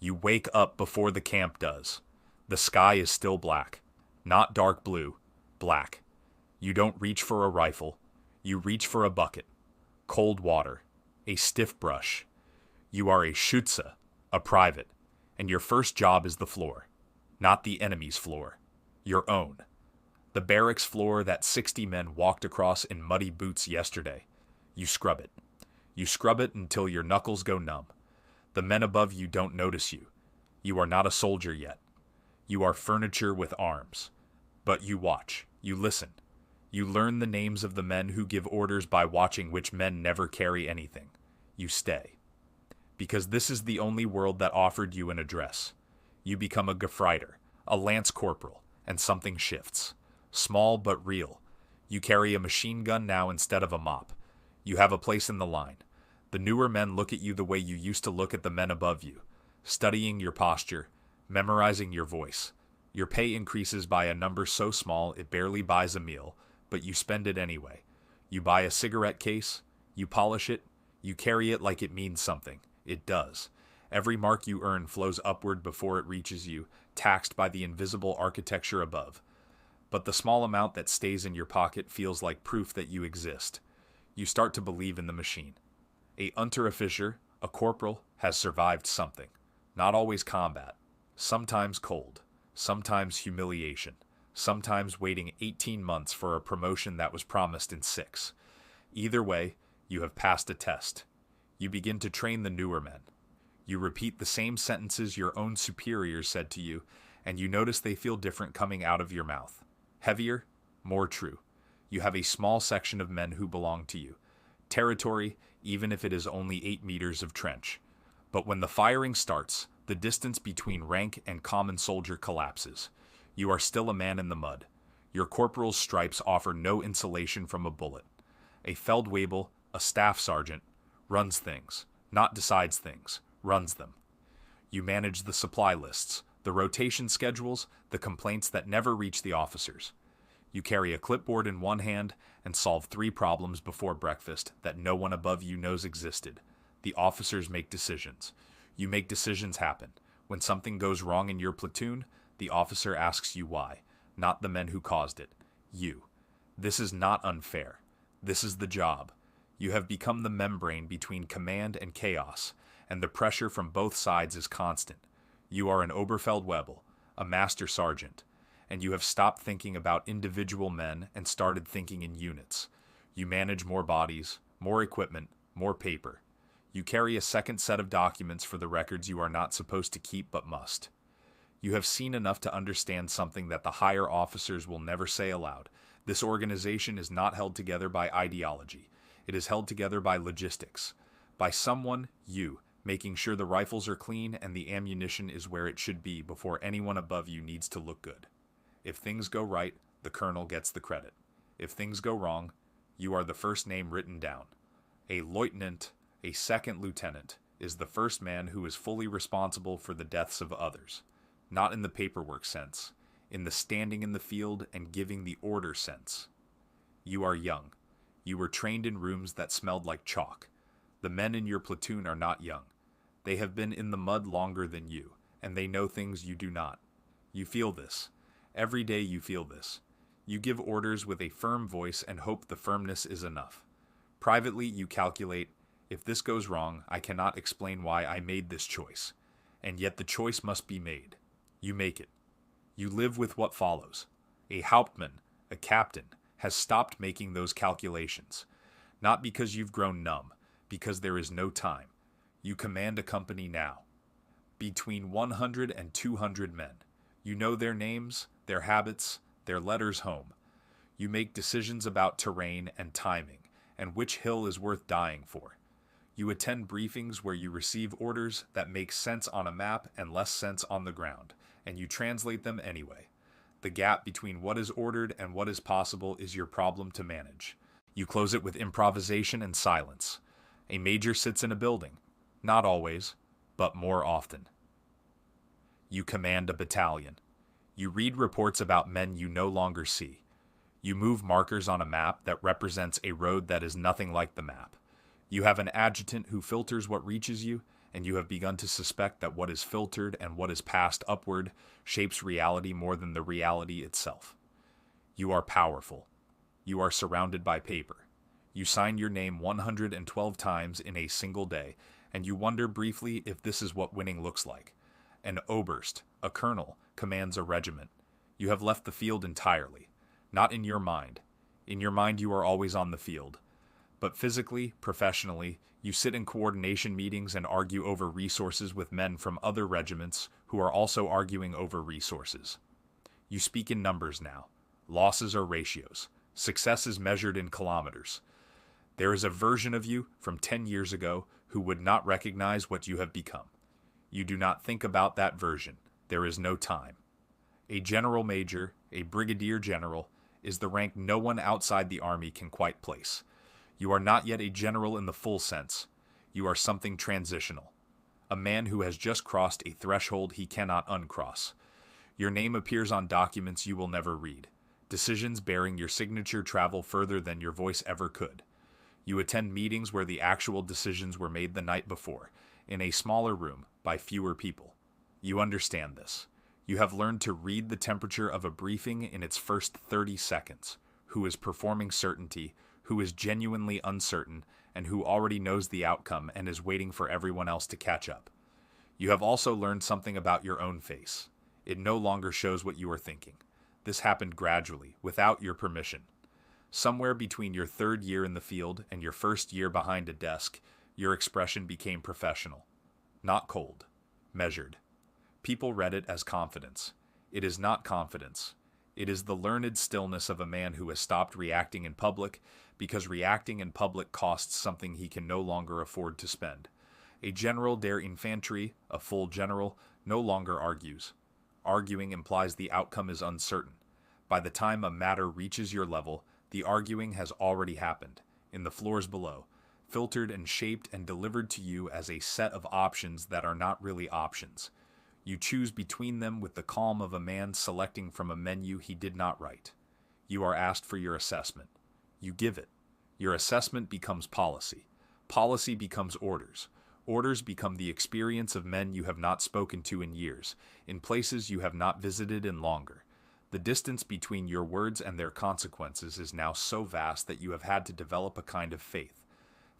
You wake up before the camp does. The sky is still black. Not dark blue, black. You don't reach for a rifle. You reach for a bucket. Cold water. A stiff brush. You are a Schütze, a private, and your first job is the floor. Not the enemy's floor. Your own. The barracks floor that 60 men walked across in muddy boots yesterday. You scrub it. You scrub it until your knuckles go numb. The men above you don't notice you. You are not a soldier yet. You are furniture with arms. But you watch. You listen. You learn the names of the men who give orders by watching which men never carry anything. You stay. Because this is the only world that offered you an address. You become a Gefreiter, a lance corporal, and something shifts. Small but real. You carry a machine gun now instead of a mop. You have a place in the line. The newer men look at you the way you used to look at the men above you, studying your posture, memorizing your voice. Your pay increases by a number so small it barely buys a meal, but you spend it anyway. You buy a cigarette case, you polish it, you carry it like it means something. It does. Every mark you earn flows upward before it reaches you, taxed by the invisible architecture above. But the small amount that stays in your pocket feels like proof that you exist. You start to believe in the machine. A Unteroffizier, a corporal, has survived something. Not always combat. Sometimes cold. Sometimes humiliation. Sometimes waiting 18 months for a promotion that was promised in 6. Either way, you have passed a test. You begin to train the newer men. You repeat the same sentences your own superiors said to you, and you notice they feel different coming out of your mouth. Heavier, more true. You have a small section of men who belong to you. Territory, even if it is only 8 meters of trench. But when the firing starts, the distance between rank and common soldier collapses. You are still a man in the mud. Your corporal's stripes offer no insulation from a bullet. A Feldwebel, a staff sergeant, runs things, not decides things, runs them. You manage the supply lists, the rotation schedules, the complaints that never reach the officers. You carry a clipboard in one hand and solve 3 problems before breakfast that no one above you knows existed. The officers make decisions. You make decisions happen. When something goes wrong in your platoon, the officer asks you why, not the men who caused it. You. This is not unfair. This is the job. You have become the membrane between command and chaos, and the pressure from both sides is constant. You are an Oberfeldwebel, a master sergeant, and you have stopped thinking about individual men and started thinking in units. You manage more bodies, more equipment, more paper. You carry a second set of documents for the records you are not supposed to keep but must. You have seen enough to understand something that the higher officers will never say aloud. This organization is not held together by ideology. It is held together by logistics. By someone, you, making sure the rifles are clean and the ammunition is where it should be before anyone above you needs to look good. If things go right, the colonel gets the credit. If things go wrong, you are the first name written down. A lieutenant, a second lieutenant, is the first man who is fully responsible for the deaths of others. Not in the paperwork sense, in the standing in the field and giving the order sense. You are young. You were trained in rooms that smelled like chalk. The men in your platoon are not young. They have been in the mud longer than you, and they know things you do not. You feel this. Every day you feel this. You give orders with a firm voice and hope the firmness is enough. Privately, you calculate, if this goes wrong, I cannot explain why I made this choice. And yet the choice must be made. You make it. You live with what follows. A Hauptmann, a captain, has stopped making those calculations. Not because you've grown numb, because there is no time. You command a company now. Between 100 and 200 men. You know their names, their habits, their letters home. You make decisions about terrain and timing, and which hill is worth dying for. You attend briefings where you receive orders that make sense on a map and less sense on the ground, and you translate them anyway. The gap between what is ordered and what is possible is your problem to manage. You close it with improvisation and silence. A major sits in a building. Not always, but more often. You command a battalion. You read reports about men you no longer see. You move markers on a map that represents a road that is nothing like the map. You have an adjutant who filters what reaches you, and you have begun to suspect that what is filtered and what is passed upward shapes reality more than the reality itself. You are powerful. You are surrounded by paper. You sign your name 112 times in a single day, and you wonder briefly if this is what winning looks like. An oberst, a colonel, commands a regiment. You have left the field entirely. Not in your mind. In your mind you are always on the field. But physically, professionally, you sit in coordination meetings and argue over resources with men from other regiments who are also arguing over resources. You speak in numbers now. Losses are ratios. Success is measured in kilometers. There is a version of you from 10 years ago who would not recognize what you have become. You do not think about that version. There is no time. A general major, a brigadier general, is the rank no one outside the army can quite place. You are not yet a general in the full sense. You are something transitional. A man who has just crossed a threshold he cannot uncross. Your name appears on documents you will never read. Decisions bearing your signature travel further than your voice ever could. You attend meetings where the actual decisions were made the night before, in a smaller room, by fewer people. You understand this. You have learned to read the temperature of a briefing in its first 30 seconds. Who is performing certainty, who is genuinely uncertain, and who already knows the outcome and is waiting for everyone else to catch up. You have also learned something about your own face. It no longer shows what you are thinking. This happened gradually, without your permission. Somewhere between your third year in the field and your first year behind a desk, your expression became professional. Not cold. Measured. People read it as confidence. It is not confidence. It is the learned stillness of a man who has stopped reacting in public because reacting in public costs something he can no longer afford to spend. A general der Infanterie, a full general, no longer argues. Arguing implies the outcome is uncertain. By the time a matter reaches your level, the arguing has already happened, in the floors below, filtered and shaped and delivered to you as a set of options that are not really options. You choose between them with the calm of a man selecting from a menu he did not write. You are asked for your assessment. You give it. Your assessment becomes policy. Policy becomes orders. Orders become the experience of men you have not spoken to in years, in places you have not visited in longer. The distance between your words and their consequences is now so vast that you have had to develop a kind of faith.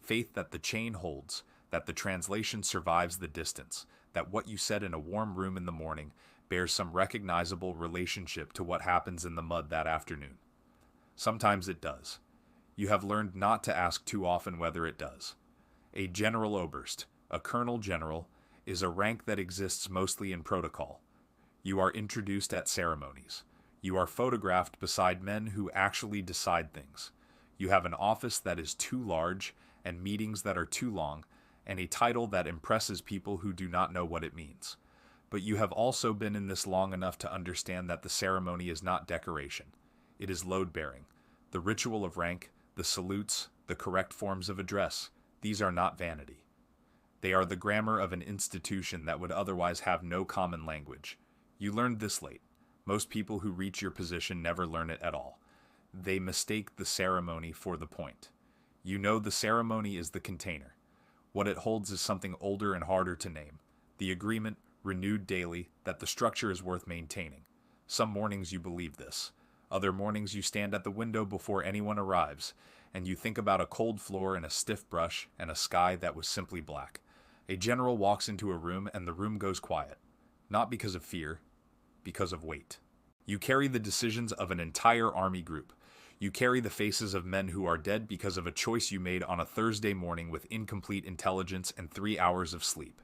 Faith that the chain holds, that the translation survives the distance, that what you said in a warm room in the morning bears some recognizable relationship to what happens in the mud that afternoon. Sometimes it does. You have learned not to ask too often whether it does. A general oberst, a colonel general, is a rank that exists mostly in protocol. You are introduced at ceremonies. You are photographed beside men who actually decide things. You have an office that is too large and meetings that are too long, and a title that impresses people who do not know what it means. But you have also been in this long enough to understand that the ceremony is not decoration. It is load-bearing. The ritual of rank, the salutes, the correct forms of address, these are not vanity. They are the grammar of an institution that would otherwise have no common language. You learned this late. Most people who reach your position never learn it at all. They mistake the ceremony for the point. You know the ceremony is the container. What it holds is something older and harder to name. The agreement, renewed daily, that the structure is worth maintaining. Some mornings you believe this. Other mornings you stand at the window before anyone arrives, and you think about a cold floor and a stiff brush and a sky that was simply black. A general walks into a room and the room goes quiet. Not because of fear, because of weight. You carry the decisions of an entire army group. You carry the faces of men who are dead because of a choice you made on a Thursday morning with incomplete intelligence and 3 hours of sleep.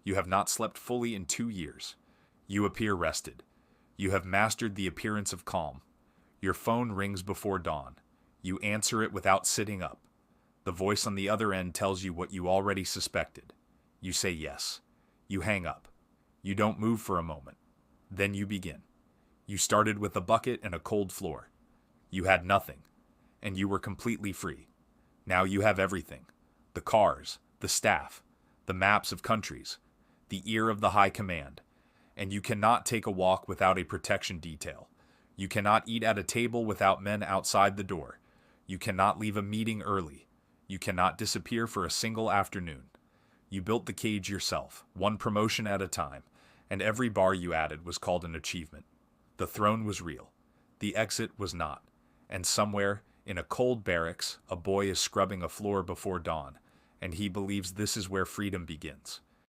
You have not slept fully in 2 years. You appear rested. You have mastered the appearance of calm. Your phone rings before dawn. You answer it without sitting up. The voice on the other end tells you what you already suspected. You say yes. You hang up. You don't move for a moment. Then you begin. You started with a bucket and a cold floor. You had nothing, and you were completely free. Now you have everything. The cars, the staff, the maps of countries, the ear of the high command. And you cannot take a walk without a protection detail. You cannot eat at a table without men outside the door. You cannot leave a meeting early. You cannot disappear for a single afternoon. You built the cage yourself, one promotion at a time, and every bar you added was called an achievement. The throne was real. The exit was not. And somewhere, in a cold barracks, a boy is scrubbing a floor before dawn, and he believes this is where freedom begins.